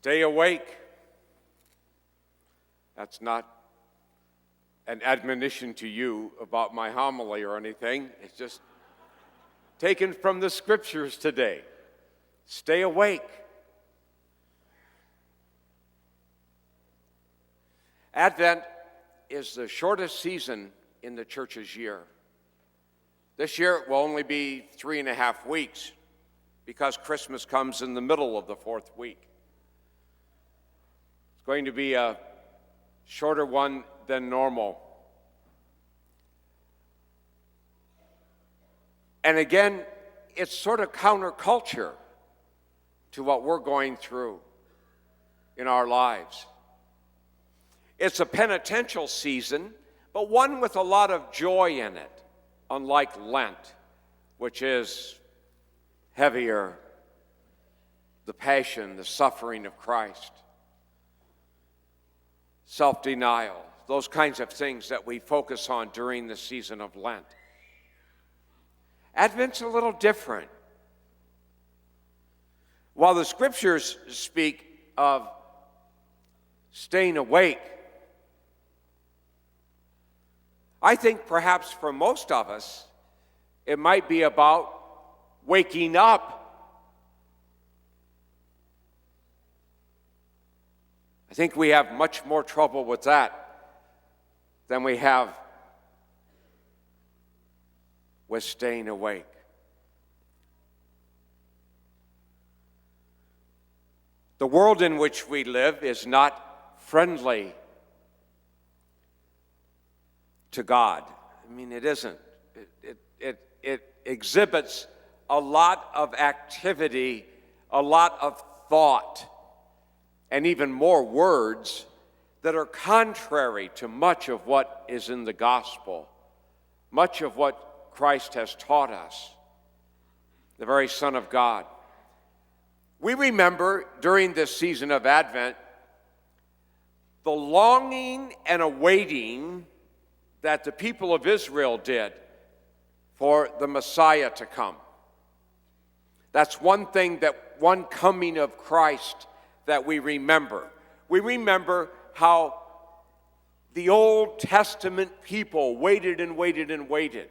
Stay awake. That's not an admonition to you about my homily or anything. It's just taken from the scriptures today. Stay awake. Advent is the shortest season in the church's year. This year it will only be 3.5 weeks because Christmas comes in the middle of the fourth week. It's going to be a shorter one than normal. And again, it's sort of counterculture to what we're going through in our lives. It's a penitential season, but one with a lot of joy in it, unlike Lent, which is heavier, the passion, the suffering of Christ, self-denial, those kinds of things that we focus on during the season of Lent. Advent's a little different. While the scriptures speak of staying awake, I think perhaps for most of us, it might be about waking up. I think we have much more trouble with that than we have with staying awake. The world in which we live is not friendly to God. I mean, it isn't. It exhibits a lot of activity, a lot of thought, and even more words that are contrary to much of what is in the gospel, much of what Christ has taught us, the very Son of God. We remember during this season of Advent the longing and awaiting that the people of Israel did for the Messiah to come. That's one thing, one coming of Christ that we remember. We remember how the Old Testament people waited and waited and waited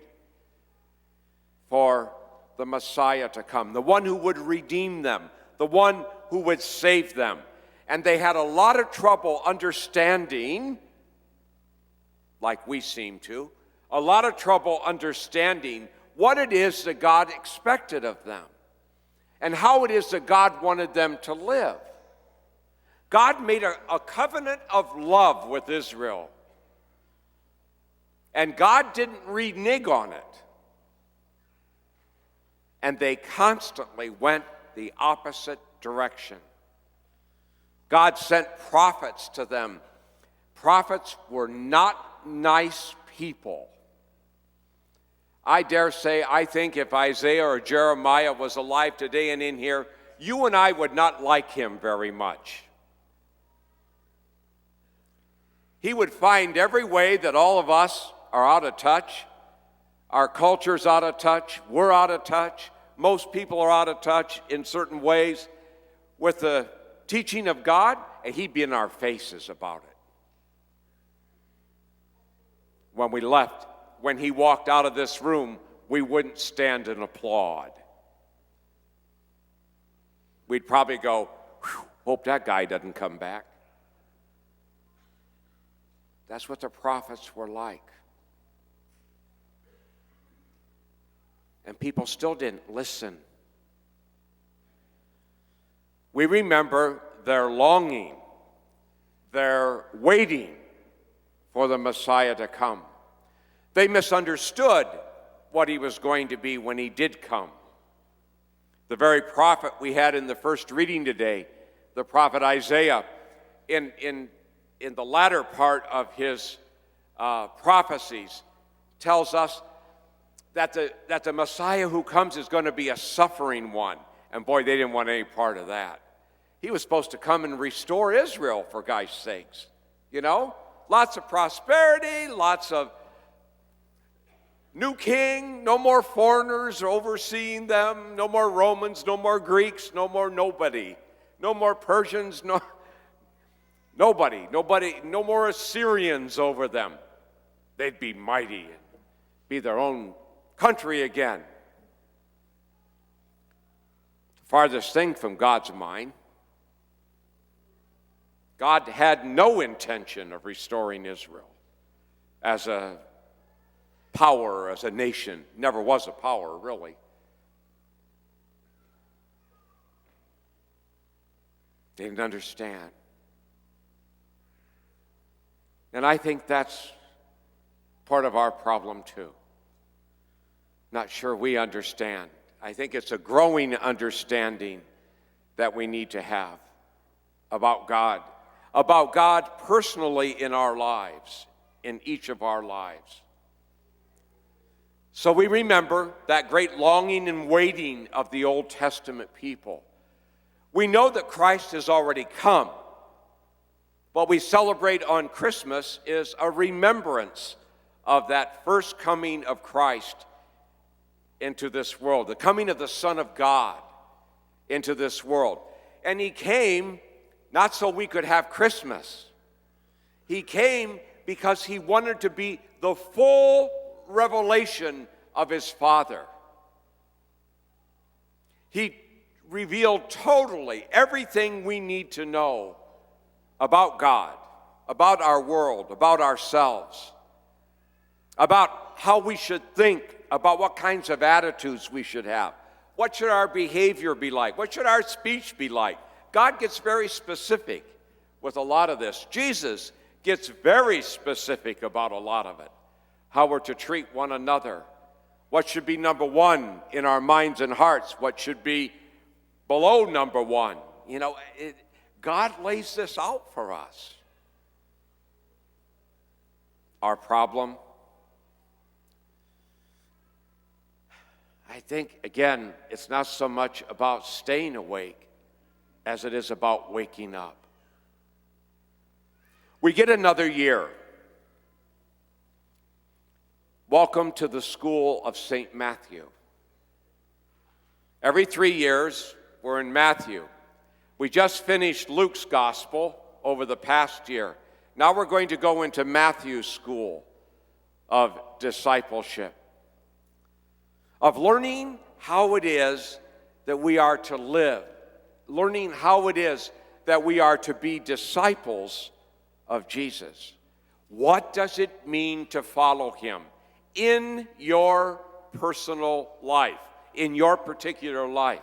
for the Messiah to come, the one who would redeem them, the one who would save them. And they had a lot of trouble understanding, like we seem to, a lot of trouble understanding what it is that God expected of them and how it is that God wanted them to live. God made a covenant of love with Israel, and God didn't renege on it. And they constantly went the opposite direction. God sent prophets to them. Prophets were not nice people. I dare say, I think if Isaiah or Jeremiah was alive today and in here, you and I would not like him very much. He would find every way that all of us are out of touch. Our culture's out of touch. We're out of touch. Most people are out of touch in certain ways with the teaching of God, and he'd be in our faces about it. When we left, when he walked out of this room, we wouldn't stand and applaud. We'd probably go, hope that guy doesn't come back. That's what the prophets were like. And people still didn't listen. We remember their longing, their waiting for the Messiah to come. They misunderstood what he was going to be when he did come. The very prophet we had in the first reading today, the prophet Isaiah, in the latter part of his prophecies, tells us that the Messiah who comes is going to be a suffering one. And boy, they didn't want any part of that. He was supposed to come and restore Israel, for God's sakes. You know, lots of prosperity, lots of new king, no more foreigners overseeing them, no more Romans, no more Greeks, no more nobody. no more Persians, nobody, no more Assyrians over them. They'd be mighty and be their own country again. The farthest thing from God's mind. God had no intention of restoring Israel as a power, as a nation. Never was a power, really. They didn't understand. And I think that's part of our problem too. Not sure we understand. I think it's a growing understanding that we need to have about God personally in our lives, in each of our lives. So we remember that great longing and waiting of the Old Testament people. We know that Christ has already come. What we celebrate on Christmas is a remembrance of that first coming of Christ into this world, the coming of the Son of God into this world. And he came not so we could have Christmas. He came because he wanted to be the full revelation of his Father. He revealed totally everything we need to know about God, about our world, about ourselves, about how we should think, about what kinds of attitudes we should have. What should our behavior be like? What should our speech be like? God gets very specific with a lot of this. Jesus gets very specific about a lot of it. How we're to treat one another. What should be number one in our minds and hearts? What should be below number one? You know, God lays this out for us. Our problem, I think, again, it's not so much about staying awake as it is about waking up. We get another year. Welcome to the school of St. Matthew. Every 3 years, we're in Matthew. We just finished Luke's gospel over the past year. Now we're going to go into Matthew's school of discipleship, of learning how it is that we are to live, learning how it is that we are to be disciples of Jesus. What does it mean to follow him in your personal life, in your particular life?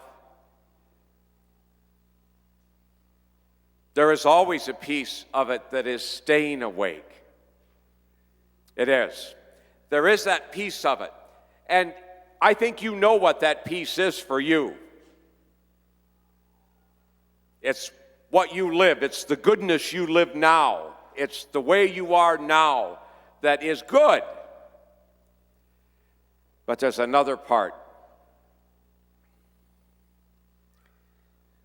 There is always a piece of it that is staying awake. It is. There is that piece of it. And I think you know what that piece is for you. It's what you live. It's the goodness you live now. It's the way you are now that is good. But there's another part.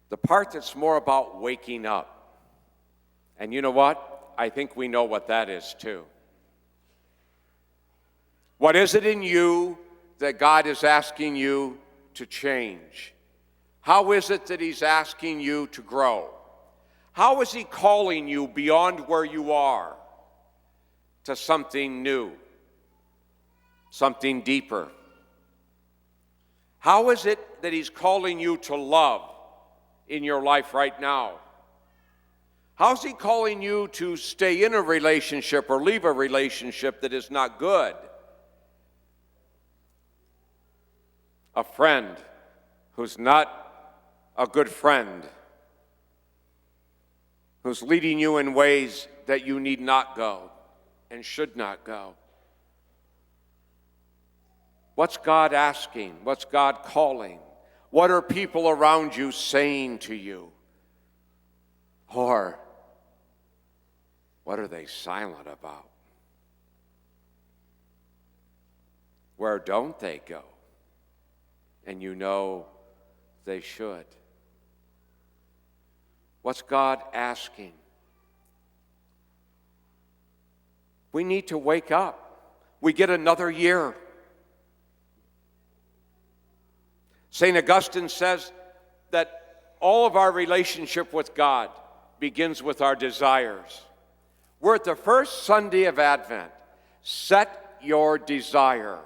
The part that's more about waking up. And you know what? I think we know what that is too. What is it in you that God is asking you to change? How is it that he's asking you to grow? How is he calling you beyond where you are to something new, something deeper? How is it that he's calling you to love in your life right now? How's he calling you to stay in a relationship or leave a relationship that is not good? A friend who's not a good friend, who's leading you in ways that you need not go and should not go. What's God asking? What's God calling? What are people around you saying to you? Or what are they silent about? Where don't they go? And you know they should. What's God asking? We need to wake up. We get another year. St. Augustine says that All of our relationship with God begins with our desires. We're at the first Sunday of Advent. Set your desire.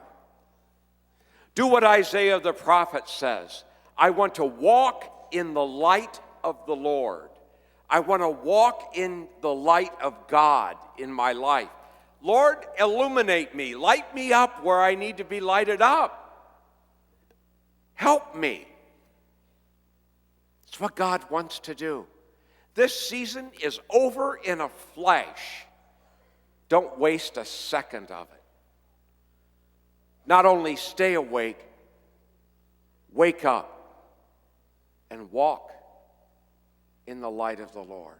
Do what Isaiah the prophet says. I want to walk in the light of the Lord. I want to walk in the light of God in my life. Lord, illuminate me. Light me up where I need to be lighted up. Help me. It's what God wants to do. This season is over in a flash. Don't waste a second of it. Not only stay awake, wake up and walk in the light of the Lord.